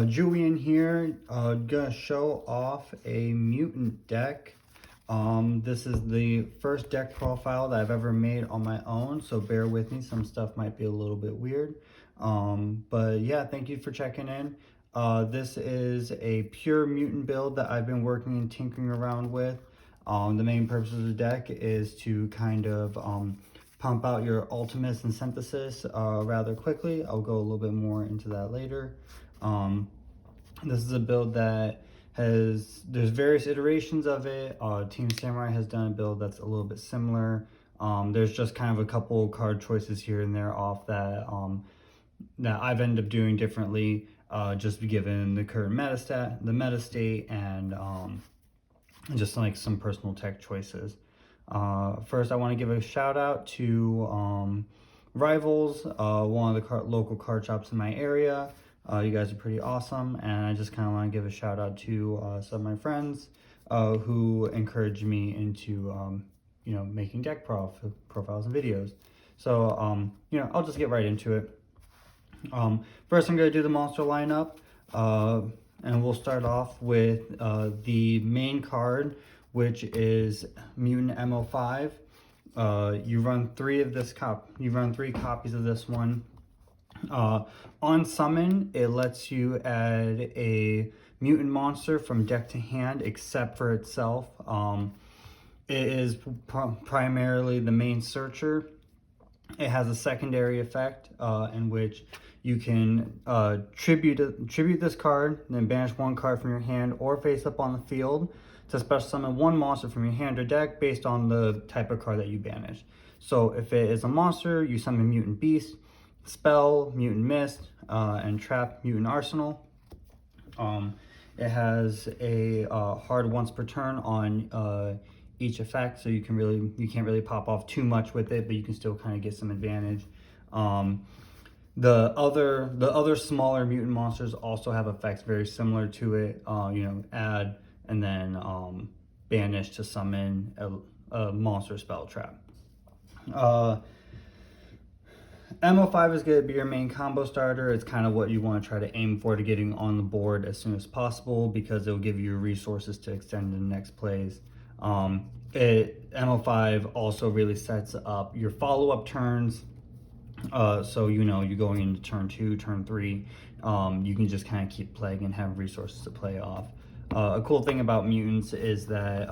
Julian here, gonna show off a mutant deck. This is the first deck profile that I've ever made on my own, so bear with me, some stuff might be a little bit weird. But yeah, thank you for checking in. This is a pure mutant build that I've been working and tinkering around with. The main purpose of the deck is to kind of pump out your ultimates and synthesis rather quickly. I'll go a little bit more into that later. This is a build that there's various iterations of it. Team Samurai has done a build that's a little bit similar. There's just kind of a couple card choices here and there off that that I've ended up doing differently, just given the current meta state, and just like some personal tech choices. First, I want to give a shout out to Rivals, one of the local card shops in my area. You guys are pretty awesome, and I just kind of want to give a shout out to some of my friends who encouraged me into making deck profiles and videos. So I'll just get right into it. First, I'm going to do the monster lineup, and we'll start off with the main card, which is Mutant MO5. You run three copies of this one. On summon, it lets you add a mutant monster from deck to hand, except for itself. It is primarily the main searcher. It has a secondary effect in which you can tribute this card, then banish one card from your hand or face up on the field to special summon one monster from your hand or deck based on the type of card that you banish. So if it is a monster, you summon Mutant Beast, Spell, Mutant Mist, and Trap Mutant Arsenal. It has a hard once per turn on each effect, so you can't really pop off too much with it, but you can still kind of get some advantage. The other smaller mutant monsters also have effects very similar to it. Add and then banish to summon a monster spell trap. MO5 is going to be your main combo starter. It's kind of what you want to try to aim for to getting on the board as soon as possible, because it'll give you resources to extend to the next plays. MO5 also really sets up your follow-up turns. So you're going into turn 2, turn 3. You can just kind of keep playing and have resources to play off. A cool thing about mutants is that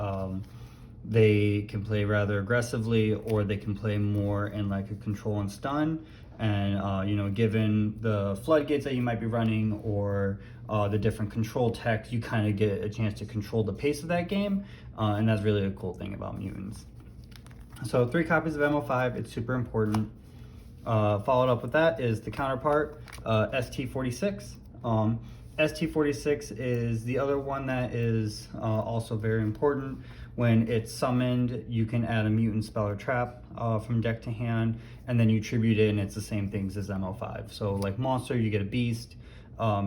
they can play rather aggressively, or they can play more in like a control and stun. And given the floodgates that you might be running, or the different control tech, you kind of get a chance to control the pace of that game, and that's really a cool thing about mutants. So 3 copies of MO5, it's super important. Followed up with that is the counterpart, ST46. ST46 is the other one that is also very important. When it's summoned, you can add a mutant spell or trap from deck to hand, and then you tribute it, and it's the same things as MO5. So like monster, you get a beast,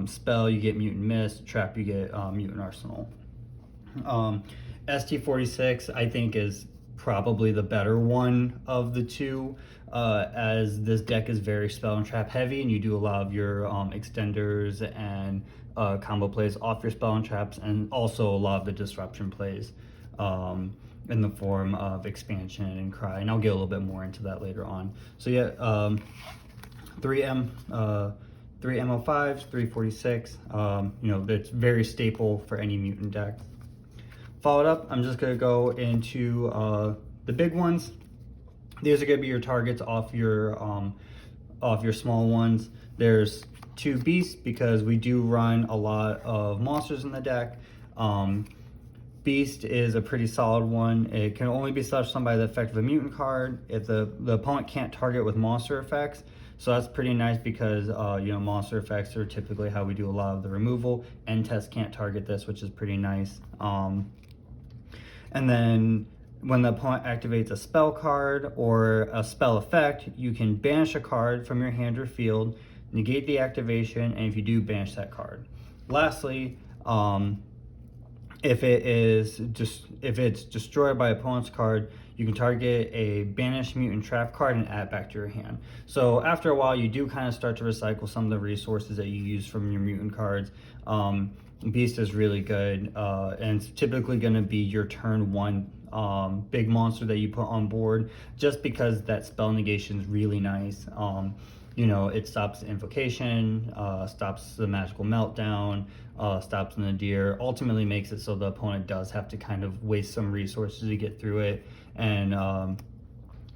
spell, you get mutant mist, trap, you get mutant arsenal. ST46, I think, is probably the better one of the two, as this deck is very spell and trap heavy, and you do a lot of your extenders and combo plays off your spell and traps, and also a lot of the disruption plays in the form of expansion and cry, and I'll get a little bit more into that later on. So yeah, 3 MO5s, 346. It's very staple for any mutant deck. Followed up, I'm just gonna go into the big ones. These are gonna be your targets off your small ones. There's 2 beasts, because we do run a lot of monsters in the deck. Beast is a pretty solid one. It can only be such done by the effect of a mutant card if the opponent can't target with monster effects. So that's pretty nice, because monster effects are typically how we do a lot of the removal. End test can't target this, which is pretty nice. And then when the opponent activates a spell card or a spell effect, you can banish a card from your hand or field, negate the activation, and if you do, banish that card. Lastly, if it's destroyed by opponent's card, you can target a banished mutant trap card and add it back to your hand. So after a while, you do kind of start to recycle some of the resources that you use from your mutant cards. Beast is really good, and it's typically going to be your turn one big monster that you put on board, just because that spell negation is really nice. You know, it stops the invocation, stops the magical meltdown, stops the nadir, ultimately makes it so the opponent does have to kind of waste some resources to get through it. And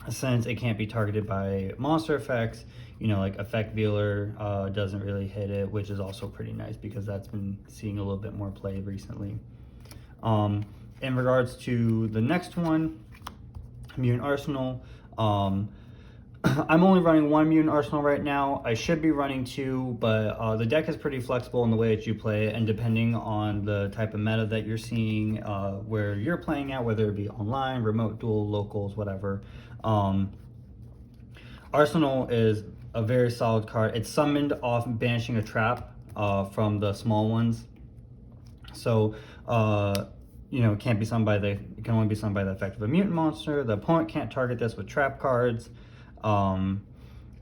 since it can't be targeted by monster effects, you know, like Effect Veiler doesn't really hit it, which is also pretty nice because that's been seeing a little bit more play recently. In regards to the next one, Mutant Arsenal, I'm only running one Mutant Arsenal right now. I should be running two, but the deck is pretty flexible in the way that you play it, and depending on the type of meta that you're seeing, where you're playing at, whether it be online, remote duel, locals, whatever. Arsenal is a very solid card. It's summoned off banishing a trap from the small ones. So, you know, it can only be summoned by the effect of a mutant monster. The opponent can't target this with trap cards. And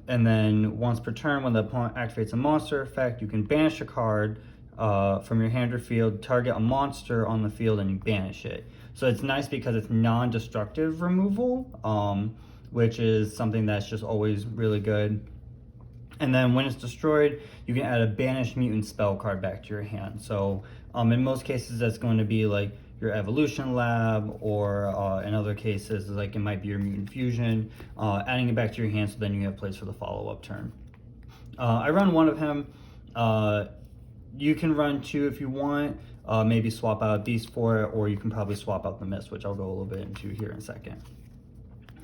then once per turn, when the opponent activates a monster effect, you can banish a card from your hand or field, target a monster on the field, and you banish it. So it's nice because it's non-destructive removal, which is something that's just always really good. And then when it's destroyed, you can add a banished mutant spell card back to your hand. So in most cases, that's going to be like your Evolution Lab, or in other cases, like it might be your Mutant Fusion, adding it back to your hand so then you have place for the follow-up turn. I run one of him. You can run two if you want, maybe swap out a Beast for it, or you can probably swap out the Mist, which I'll go a little bit into here in a second.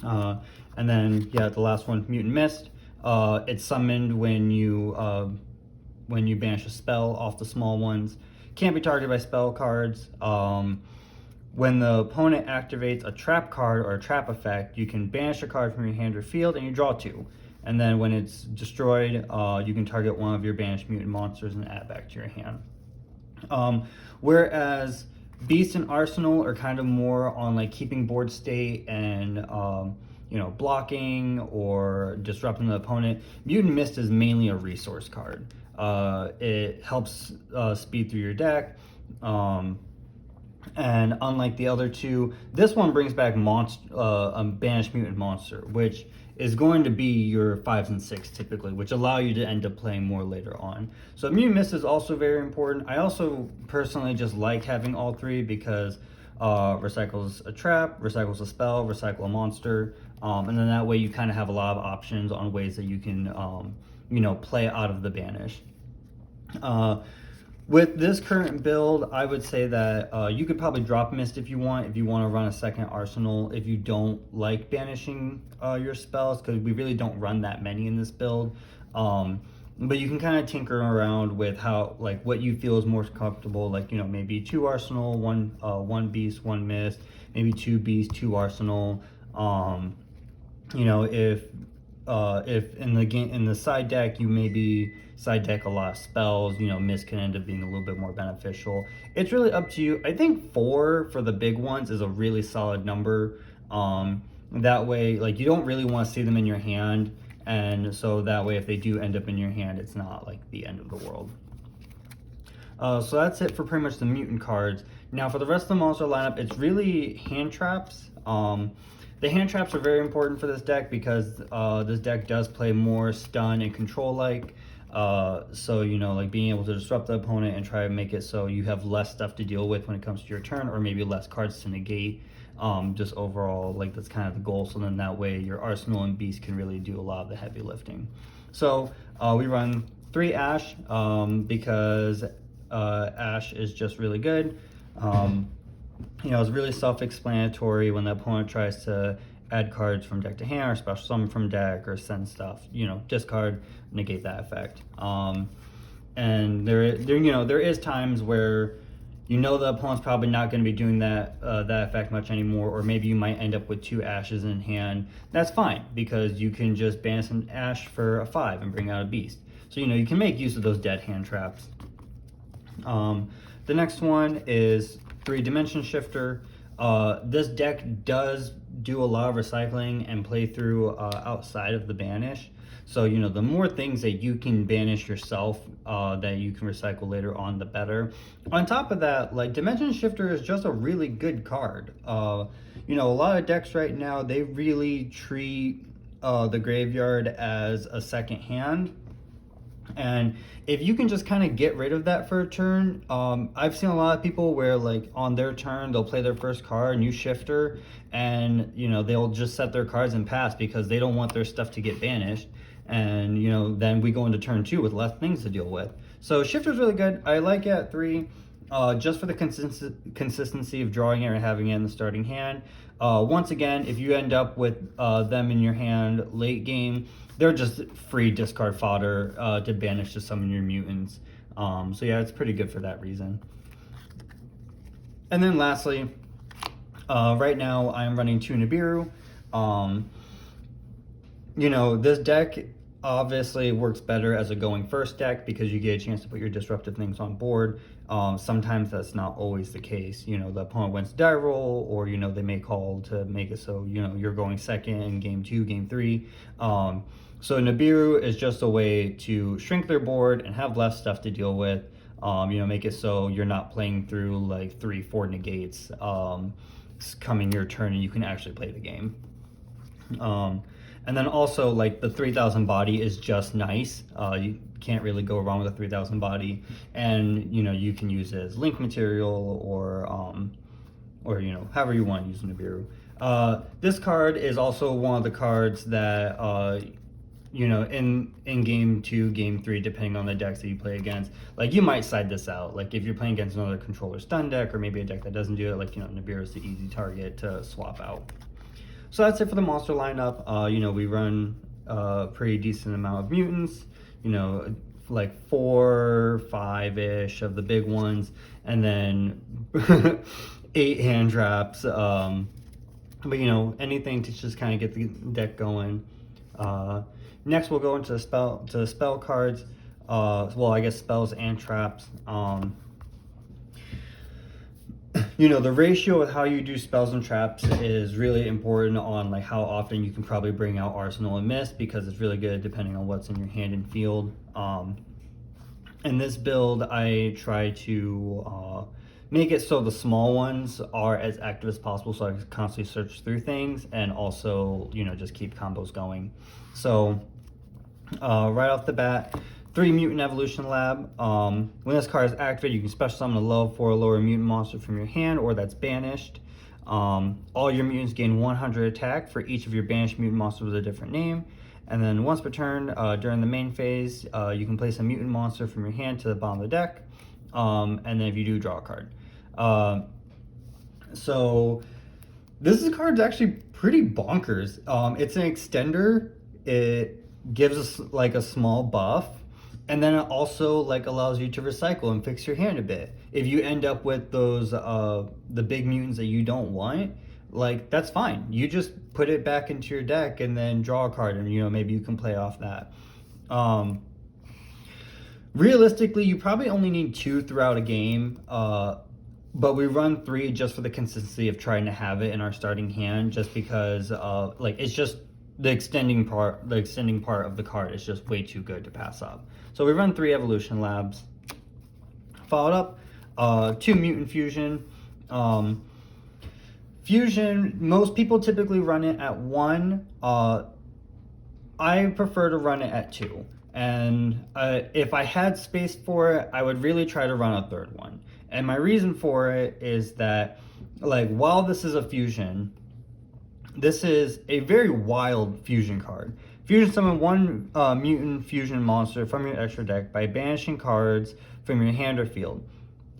And then, yeah, the last one, Mutant Mist. It's summoned when you banish a spell off the small ones. Can't be targeted by spell cards. When the opponent activates a trap card or a trap effect, you can banish a card from your hand or field and you draw two. And then when it's destroyed, you can target one of your banished mutant monsters and add back to your hand. Whereas Beast and Arsenal are kind of more on like keeping board state and you know, blocking or disrupting the opponent. Mutant Mist is mainly a resource card. It helps speed through your deck, and unlike the other two, this one brings back a banished mutant monster, which is going to be your 5s and 6 typically, which allow you to end up playing more later on. So Mutant Mist is also very important. I also personally just like having all three because recycles a trap, recycles a spell, recycle a monster, and then that way you kind of have a lot of options on ways that you can you know, play out of the banish. With this current build, I would say that you could probably drop Mist if you want to run a second Arsenal, if you don't like banishing your spells, because we really don't run that many in this build. But you can kind of tinker around with how, like, what you feel is more comfortable, like, you know, maybe 2 Arsenal, one Beast, 1 Mist, maybe 2 Beast, 2 Arsenal. You know, if in the side deck you maybe side deck a lot of spells, you know, Mist can end up being a little bit more beneficial. It's really up to you. I think 4 for the big ones is a really solid number. That way, like, you don't really want to see them in your hand, and so that way if they do end up in your hand, it's not like the end of the world. So that's it for pretty much the mutant cards. Now for the rest of the monster lineup, it's really hand traps. The hand traps are very important for this deck because this deck does play more stun and control like. So, you know, like being able to disrupt the opponent and try to make it so you have less stuff to deal with when it comes to your turn, or maybe less cards to negate. Just overall, like, that's kind of the goal. So then that way your Arsenal and Beast can really do a lot of the heavy lifting. So we run 3 Ash because Ash is just really good. You know, it's really self-explanatory when the opponent tries to add cards from deck to hand, or special summon from deck, or send stuff, you know, discard, negate that effect. And there is times where, you know, the opponent's probably not going to be doing that effect much anymore, or maybe you might end up with 2 Ashes in hand. That's fine, because you can just banish an Ash for a 5 and bring out a Beast. So, you know, you can make use of those dead hand traps. The next one is 3 dimension shifter. This deck does do a lot of recycling and play through outside of the banish. So, you know, the more things that you can banish yourself that you can recycle later on, the better. On top of that, like, Dimension Shifter is just a really good card. You know, a lot of decks right now, they really treat the graveyard as a second hand. And if you can just kind of get rid of that for a turn, I've seen a lot of people where, like, on their turn they'll play their first card, new shifter, and you know they'll just set their cards and pass because they don't want their stuff to get banished. And you know, then we go into turn 2 with less things to deal with. So shifter's really good. I like it at 3. Just for the consistency of drawing it or having it in the starting hand. Once again, if you end up with them in your hand late game, they're just free discard fodder to banish to summon your mutants. So yeah, it's pretty good for that reason. And then lastly, right now I'm running 2 Nibiru. You know, this deck obviously works better as a going first deck because you get a chance to put your disruptive things on board. Sometimes that's not always the case. You know, the opponent wins die roll, or, you know, they may call to make it so, you know, you're going second in game 2, game 3. So Nibiru is just a way to shrink their board and have less stuff to deal with. You know, make it so you're not playing through like 3-4 negates coming your turn and you can actually play the game. And then also, like, the 3000 body is just nice. You can't really go wrong with a 3000 body, and you know, you can use it as link material or you know, however you want to use Nibiru. This card is also one of the cards that you know, in game 2, game 3, depending on the decks that you play against, like, you might side this out. Like, if you're playing against another controller stun deck, or maybe a deck that doesn't do it, like, you know, Nibiru is the easy target to swap out. So that's it for the monster lineup. You know, we run a pretty decent amount of mutants, you know, like 4, 5-ish of the big ones, and then 8 hand traps. But you know, anything to just kind of get the deck going. Next we'll go into spell cards. Well, I guess spells and traps. You know, the ratio of how you do spells and traps is really important on, like, how often you can probably bring out Arsenal and Mist, because it's really good depending on what's in your hand and field. In this build, I try to make it so the small ones are as active as possible, so I can constantly search through things, and also, you know, just keep combos going. So right off the bat, 3 Mutant Evolution Lab. When this card is activated, you can special summon a level 4 or lower mutant monster from your hand, or that's banished. All your mutants gain 100 attack for each of your banished mutant monsters with a different name. And then once per turn, during the main phase, you can place a mutant monster from your hand to the bottom of the deck. And then if you do, draw a card. So this card's actually pretty bonkers. It's an extender. It gives us like a small buff. And then it also, like, allows you to recycle and fix your hand a bit. If you end up with those the big mutants that you don't want, like, that's fine. You just put it back into your deck and then draw a card, and, you know, maybe you can play off that. Realistically, you probably only need 2 throughout a game, but we run 3 just for the consistency of trying to have it in our starting hand, just because like, it's just the extending part of the card is just way too good to pass up. So we run 3 Evolution Labs. Followed up, 2 Mutant Fusion. Fusion, most people typically run it at 1. I prefer to run it at 2. And if I had space for it, I would really try to run a 3rd one. And my reason for it is that, like, while this is a fusion, this is a very wild fusion card. Fusion summon 1 mutant fusion monster from your extra deck by banishing cards from your hand or field.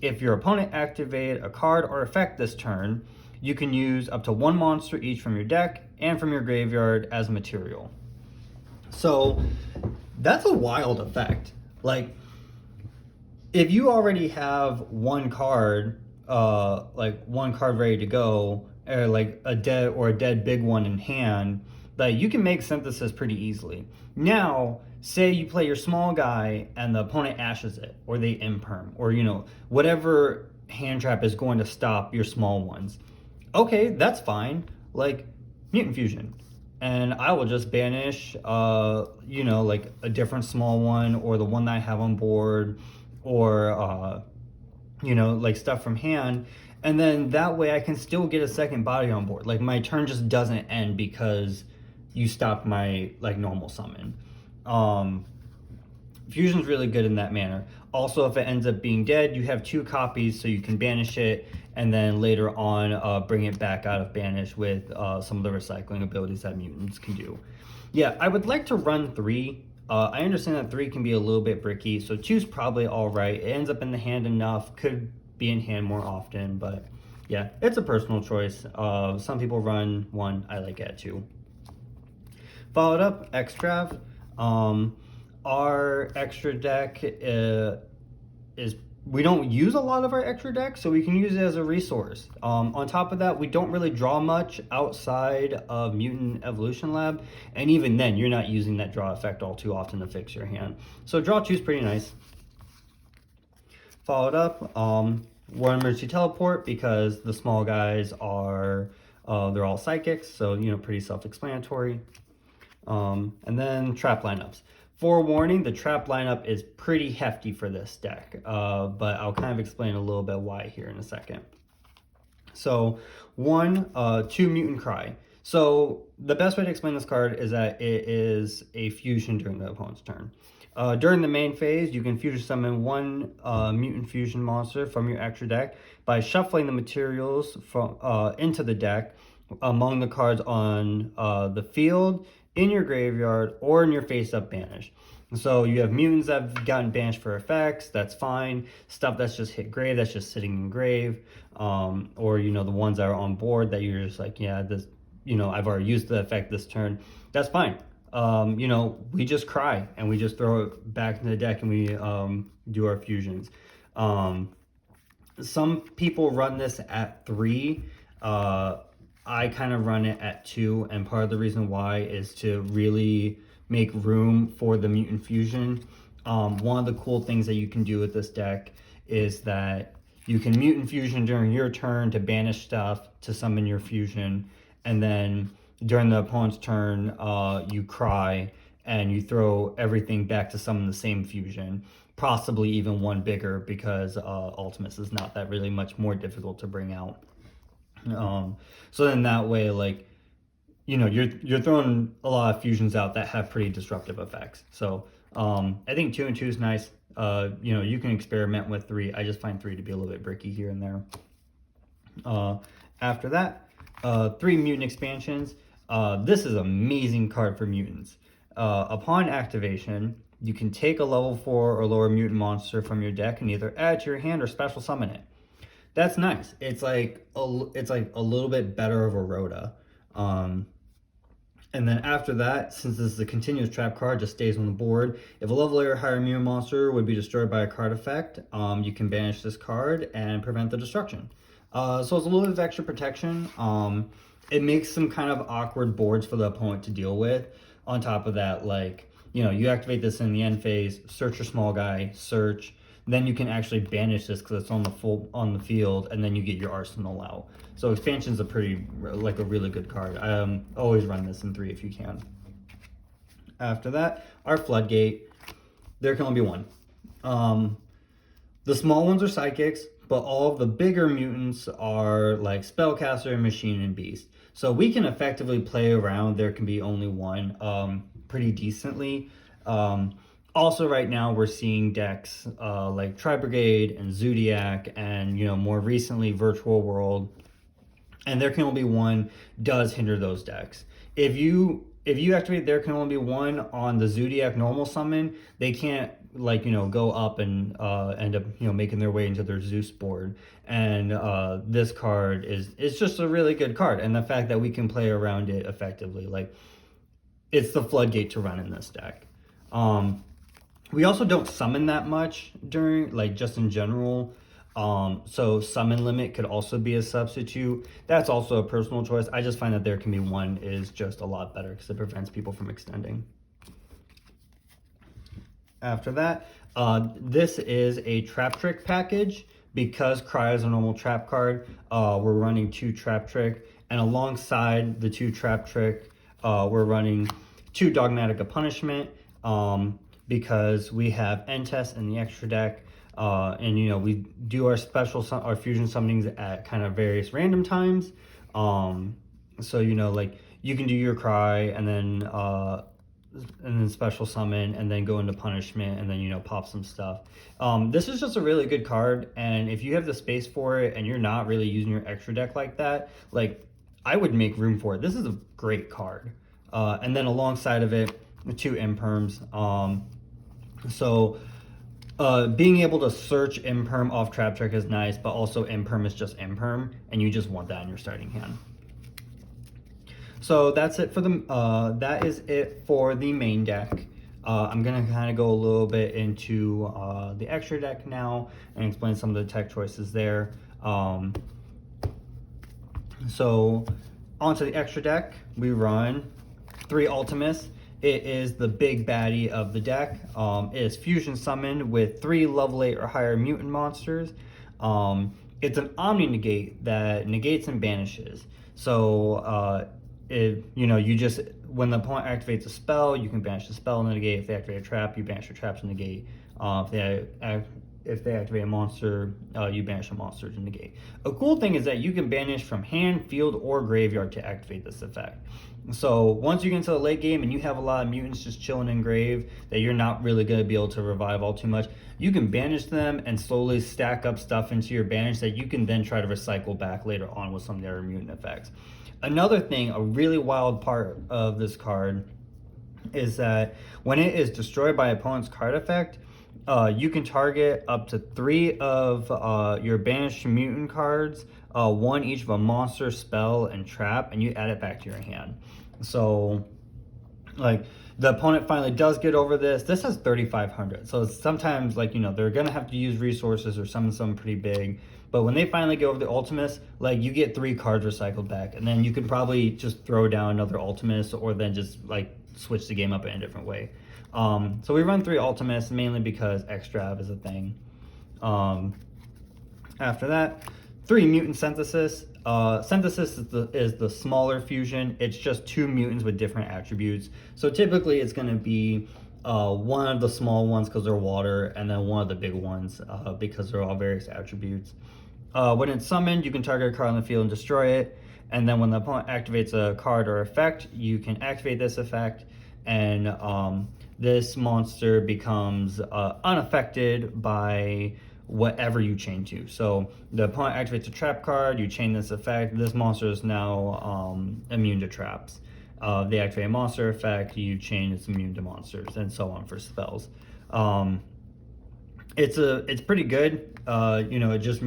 If your opponent activate a card or effect this turn, you can use up to 1 monster each from your deck and from your graveyard as material. So that's a wild effect. Like, if you already have 1 card, like 1 card ready to go, or like a dead big one in hand, like, you can make synthesis pretty easily. Now, say you play your small guy and the opponent ashes it, or they imperm, or, you know, whatever hand trap is going to stop your small ones. Okay, that's fine. Like Mutant Fusion. And I will just banish, you know, like a different small one or the one that I have on board or, you know, like stuff from hand. And then that way I can still get a second body on board. Like my turn just doesn't end because you stopped my like normal summon. Um, Fusion's really good in that manner. Also, if it ends up being dead, you have 2 copies, so you can banish it, and then later on bring it back out of banish with some of the recycling abilities that mutants can do. Yeah, I would like to run 3. I understand that 3 can be a little bit bricky, so 2's probably all right. It ends up in the hand enough, could be in hand more often, but yeah, it's a personal choice. Some people run 1, I like it at 2. Followed up, Extrav. Our extra deck is we don't use a lot of our extra deck, so we can use it as a resource. On top of that, we don't really draw much outside of Mutant Evolution Lab, and even then, you're not using that draw effect all too often to fix your hand. So draw 2 is pretty nice. Followed up, One Emergency Teleport, because the small guys are they're all psychics, so you know, pretty self-explanatory. And then trap lineups. Forewarning, the trap lineup is pretty hefty for this deck, but I'll kind of explain a little bit why here in a second. So 2 Mutant Cry. So the best way to explain this card is that it is a fusion during the opponent's turn. During the main phase, you can fusion summon 1 Mutant Fusion monster from your extra deck by shuffling the materials from into the deck among the cards on the field, in your graveyard, or in your face-up banish. So you have mutants that have gotten banished for effects, that's fine. Stuff that's just hit grave, that's just sitting in grave. Or, you know, the ones that are on board that you're just like, yeah, this, you know, I've already used the effect this turn. That's fine. You know, we just cry and we just throw it back in the deck and we do our fusions. Some people run this at 3. I kind of run it at 2, and part of the reason why is to really make room for the Mutant Fusion. One of the cool things that you can do with this deck is that you can Mutant Fusion during your turn to banish stuff to summon your fusion, and then during the opponent's turn, you cry and you throw everything back to summon the same fusion, possibly even one bigger because Ultimates is not that really much more difficult to bring out. So then that way, like, you know, you're throwing a lot of fusions out that have pretty disruptive effects. So I think 2 and 2 is nice. You know, you can experiment with 3. I just find 3 to be a little bit bricky here and there. After that, 3 mutant expansions. This is an amazing card for mutants. Upon activation, you can take a level 4 or lower mutant monster from your deck and either add to your hand or special summon it. That's nice. It's like a little bit better of a Rhoda. And then after that, since this is a continuous trap card, just stays on the board. If a level 8 or higher mutant monster would be destroyed by a card effect, you can banish this card and prevent the destruction. So it's a little bit of extra protection. It makes some kind of awkward boards for the opponent to deal with. On top of that, like, you know, you activate this in the end phase, search your small guy, search. Then you can actually banish this because it's on the field, and then you get your arsenal out. So expansion's a really good card. I always run this in 3 if you can. After that, our Floodgate. There can only be 1. The small ones are psychics, but all of the bigger mutants are like Spellcaster, Machine, and Beast. So we can effectively play around. There can be only 1 pretty decently. Also, right now, we're seeing decks like Tri-Brigade and Zodiac and, you know, more recently, Virtual World. And There Can Only Be 1 does hinder those decks. If you activate There Can Only Be 1 on the Zodiac normal summon, they can't, like, you know, go up and end up, you know, making their way into their Zeus board. And this card is just a really good card. And the fact that we can play around it effectively, like, it's the floodgate to run in this deck. We also don't summon that much during, like, just in general. So summon limit could also be a substitute. That's also a personal choice. I just find that There Can Be 1 is just a lot better because it prevents people from extending. After that, this is a Trap Trick package because Cry is a normal trap card, we're running 2 Trap Trick, and alongside the 2 Trap Trick, we're running 2 Dogmatic of Punishment, because we have End Test in the extra deck, and you know, we do our our fusion summonings at kind of various random times. So you know, like you can do your Cry and then special summon and then go into punishment and then, you know, pop some stuff. This is just a really good card, and if you have the space for it and you're not really using your extra deck like that, like I would make room for it. This is a great card. And then alongside of it, 2 imperms. Being able to search imperm off Trap Trick is nice, but also imperm is just imperm, and you just want that in your starting hand. So that's it for that is it for the main deck. I'm gonna kind of go a little bit into the extra deck now and explain some of the tech choices there. So onto the extra deck, we run 3 Ultimates. It is the big baddie of the deck. It is fusion summoned with 3 level 8 or higher mutant monsters. It's an Omni Negate that negates and banishes. So you know, you just, when the opponent activates a spell, you can banish the spell and negate. If they activate a trap, you banish your traps and negate. If they activate a monster, you banish a monster to negate. A cool thing is that you can banish from hand, field, or graveyard to activate this effect. So once you get into the late game and you have a lot of mutants just chilling in grave that you're not really going to be able to revive all too much, you can banish them and slowly stack up stuff into your banish that you can then try to recycle back later on with some of their mutant effects. Another thing, a really wild part of this card is that when it is destroyed by opponent's card effect, you can target up to 3 of your banished mutant cards, 1 each of a monster, spell, and trap, and you add it back to your hand. So, like, the opponent finally does get over this. This has 3,500, so sometimes, like, you know, they're gonna have to use resources or summon something pretty big. But when they finally get over the Ultimates, like, you get 3 cards recycled back, and then you can probably just throw down another Ultimates or then just, like, switch the game up in a different way. So we run 3 Ultimates mainly because Extrav is a thing. After that, 3 Mutant Synthesis. Synthesis is the smaller fusion. It's just 2 mutants with different attributes. So typically it's going to be one of the small ones because they're water, and then one of the big ones because they're all various attributes. When it's summoned, you can target a card on the field and destroy it. And then when the opponent activates a card or effect, you can activate this effect, and this monster becomes unaffected by whatever you chain to. So the opponent activates a trap card, you chain this effect, this monster is now immune to traps. They activate a monster effect, you chain it's immune to monsters, and so on for spells. It's pretty good. You know, it just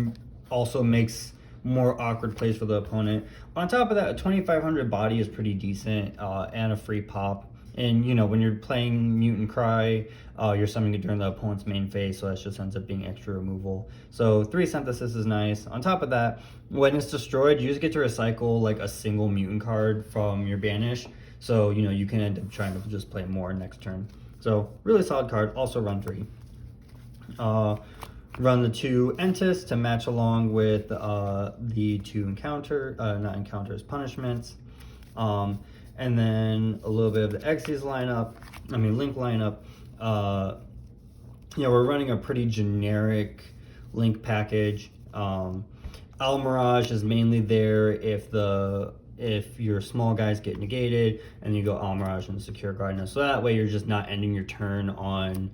also makes more awkward plays for the opponent. On top of that, a 2,500 body is pretty decent, and a free pop. And, you know, when you're playing Mutant Cry, you're summoning it during the opponent's main phase, so that just ends up being extra removal. So 3 Synthesis is nice. On top of that, when it's destroyed, you just get to recycle, like, a single mutant card from your banish. So, you know, you can end up trying to just play more next turn. So, really solid card. Also run 3. Run the 2 Entis to match along with the 2 punishments. And then a little bit of the Xyz Link lineup. You know, we're running a pretty generic Link package. Al Mirage is mainly there if your small guys get negated, and you go Al Mirage and Secure Guardian. So that way you're just not ending your turn on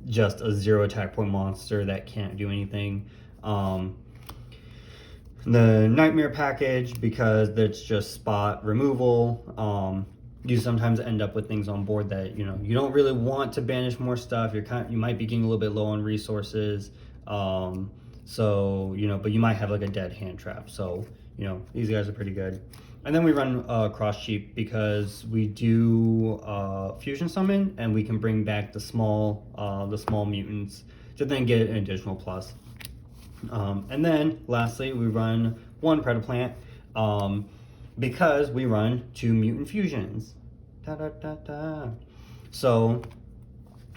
just a 0 attack point monster that can't do anything. The Nightmare package, because it's just spot removal. You sometimes end up with things on board that, you know, you don't really want to banish more stuff. You might be getting a little bit low on resources. So, you know, but you might have like a dead hand trap. So, you know, these guys are pretty good. And then we run Cross Cheap because we do fusion summon, and we can bring back the small mutants to then get an additional plus. And then lastly, we run 1 Predaplant because we run 2 mutant fusions. So,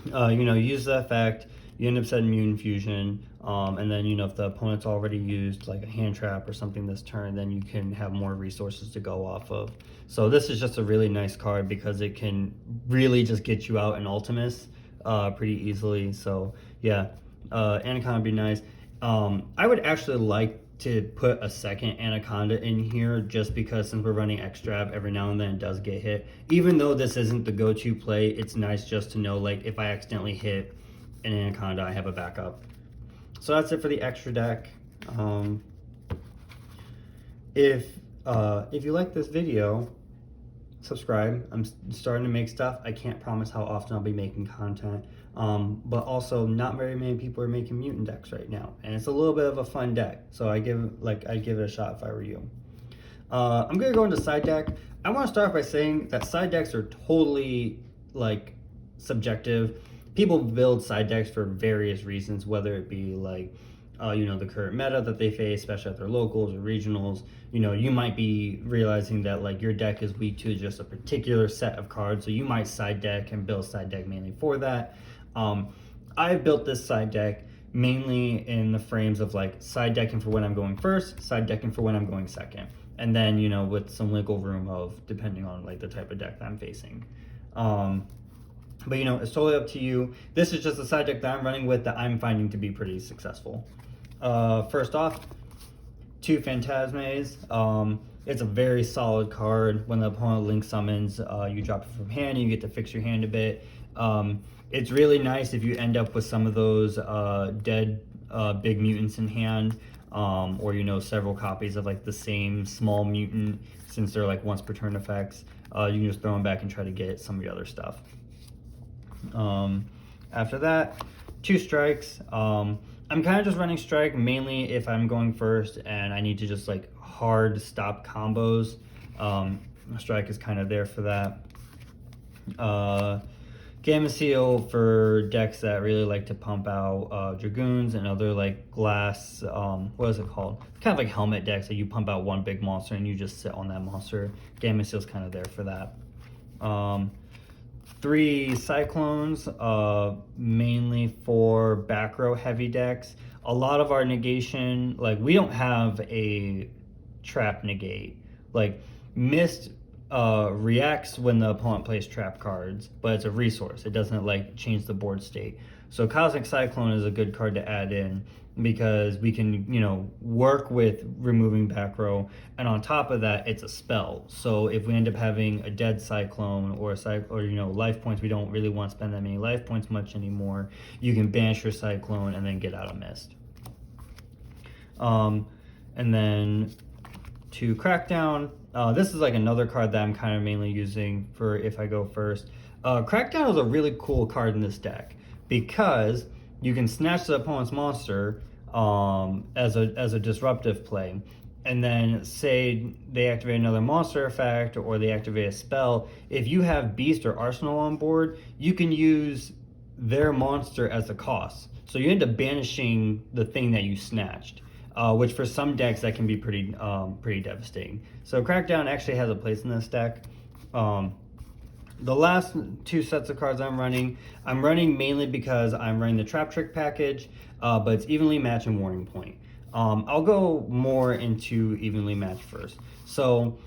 you know, use the effect. you end up setting Mutant Fusion, and then, you know, if the opponent's already used like a hand trap or something this turn, then you can have more resources to go off of. So this is just a really nice card because it can really just get you out in Ultimus pretty easily. So yeah, Anaconda would be nice. I would actually like to put a second Anaconda in here just because since we're running Extrab, every now and then it does get hit. Even though this isn't the go-to play, it's nice just to know, like, if I accidentally hit an Anaconda, I have a backup. So that's it for the extra deck. If you like this video, subscribe. I'm starting to make stuff. I can't promise how often I'll be making content. But also not very many people are making mutant decks right now, and it's a little bit of a fun deck. So I'd give it a shot if I were you. I'm gonna go into side deck. I want to start by saying that side decks are totally like subjective. People build side decks for various reasons, whether it be like you know, the current meta that they face, especially at their locals or regionals. You know, you might be realizing that like your deck is weak to just a particular set of cards, so you might side deck and build side deck mainly for that. I've built this side deck mainly in the frames of like side decking for when I'm going first, side decking for when I'm going second, and then, you know, with some wiggle room of depending on like the type of deck that I'm facing. But, you know, it's totally up to you. This is just a side deck that I'm running with that I'm finding to be pretty successful. First off, 2 Phantasmes. It's a very solid card. When the opponent link summons, you drop it from hand, and you get to fix your hand a bit. It's really nice if you end up with some of those dead big mutants in hand, or, you know, several copies of like the same small mutant, since they're like once per turn effects. You can just throw them back and try to get some of the other stuff. After that, 2 strikes. I'm kind of just running strike mainly if I'm going first and I need to just like hard stop combos. Strike is kind of there for that. Gamma Seal for decks that really like to pump out Dragoons and other like glass, what is it called? Kind of like helmet decks that you pump out one big monster and you just sit on that monster. Gamma Seal's kind of there for that. 3 Cyclones, mainly for back row heavy decks. A lot of our negation, like we don't have a trap negate. Like Mist reacts when the opponent plays trap cards, but it's a resource. It doesn't like change the board state. So Cosmic Cyclone is a good card to add in because we can, you know, work with removing back row, and on top of that, it's a spell. So if we end up having a dead Cyclone or you know, life points, we don't really want to spend that many life points much anymore. You can banish your Cyclone and then get out of Mist. And then to Crackdown. This is like another card that I'm kind of mainly using for if I go first. Crackdown is a really cool card in this deck because you can snatch the opponent's monster as a disruptive play, and then say they activate another monster effect or they activate a spell. If you have Beast or Arsenal on board, you can use their monster as the cost. So you end up banishing the thing that you snatched. Which for some decks that can be pretty devastating. So Crackdown actually has a place in this deck. The last 2 sets of cards I'm running mainly because I'm running the Trap Trick package, but it's Evenly Match and Warning Point. I'll go more into Evenly Match first. So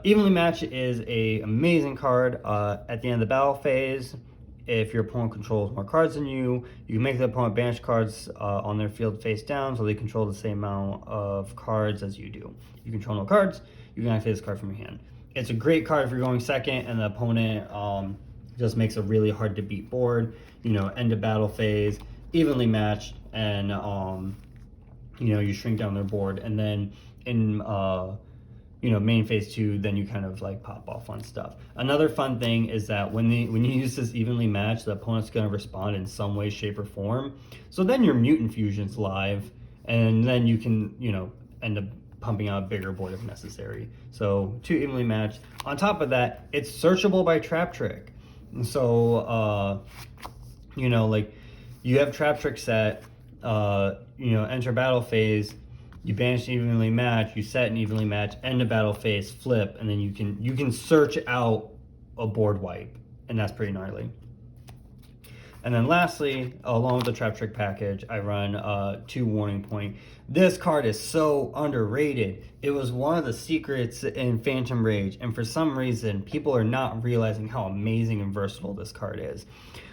Evenly Match is an amazing card. At the end of the battle phase, if your opponent controls more cards than you, you can make the opponent banish cards on their field face down, so they control the same amount of cards as you do. You control no cards, you can activate this card from your hand. It's a great card if you're going second and the opponent just makes a really hard to beat board. You know, end of battle phase, evenly matched, and you know, you shrink down their board, and then in you know, main phase 2, then you kind of like pop off on stuff. Another fun thing is that when you use this evenly matched, the opponent's going to respond in some way, shape, or form. So then your Mutant Fusion's live, and then you can, you know, end up pumping out a bigger board if necessary. So 2 evenly matched. On top of that, it's searchable by Trap Trick. So you know, like you have Trap Trick set, you know, enter battle phase, you banish evenly match, you set an evenly match, end of battle phase, flip, and then you can search out a board wipe, and that's pretty gnarly. And then lastly, along with the Trap Trick package, I run 2 Warning Point. This card is so underrated. It was one of the secrets in Phantom Rage, and for some reason, people are not realizing how amazing and versatile this card is.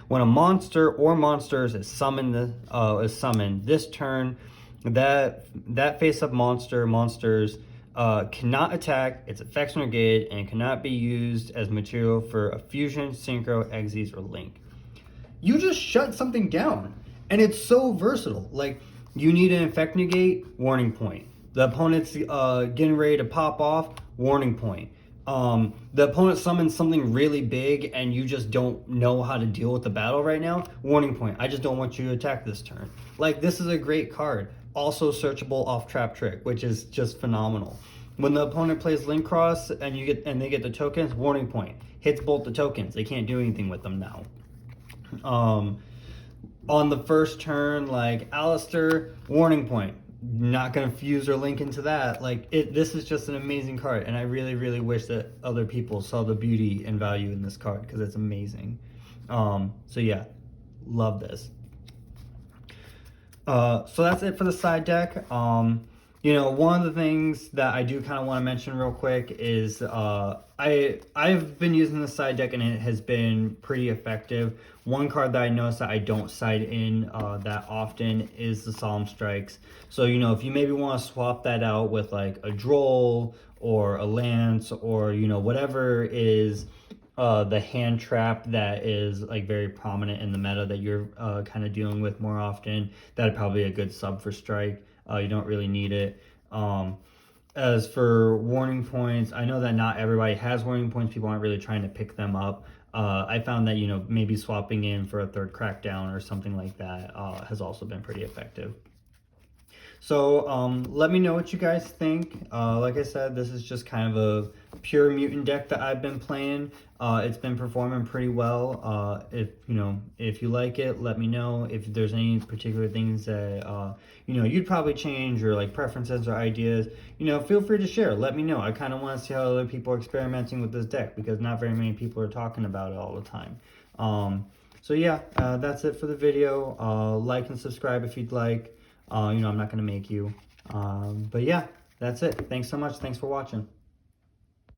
When a monster or monsters is summoned this turn, that face-up monsters cannot attack, its effects are negated, and cannot be used as material for a fusion, synchro, exes, or link. You just shut something down, and it's so versatile. Like, you need an effect negate, Warning Point. The opponent's getting ready to pop off, Warning Point. The opponent summons something really big and you just don't know how to deal with the battle right now, Warning Point. I just don't want you to attack this turn. Like, this is a great card. Also searchable off Trap Trick, which is just phenomenal. When the opponent plays Link Cross and they get the tokens, Warning Point. Hits both the tokens. They can't do anything with them now. On the first turn, like Alistair, Warning Point. Not gonna fuse or link into that. Like, this is just an amazing card, and I really, really wish that other people saw the beauty and value in this card because it's amazing. So yeah, love this. So that's it for the side deck. You know, one of the things that I do kind of want to mention real quick is I've been using the side deck and it has been pretty effective. One card that I noticed that I don't side in that often is the Solemn Strikes. So, you know, if you maybe want to swap that out with like a Droll or a Lance or, you know, whatever is the hand trap that is like very prominent in the meta that you're kind of dealing with more often, that'd probably be a good sub for Strike. You don't really need it. As for Warning Points, I know that not everybody has Warning Points. People aren't really trying to pick them up. I found that, you know, maybe swapping in for a third Crackdown or something like that has also been pretty effective. So let me know what you guys think. Like I said, this is just kind of a pure mutant deck that I've been playing. It's been performing pretty well. If you like it, let me know. If there's any particular things that you'd probably change, or like preferences or ideas, feel free to share. Let me know. I kind of want to see how other people are experimenting with this deck, because not very many people are talking about it all the time. So yeah, that's it for the video. Like and subscribe if you'd like. I'm not going to make you. But yeah, that's it. Thanks so much. Thanks for watching.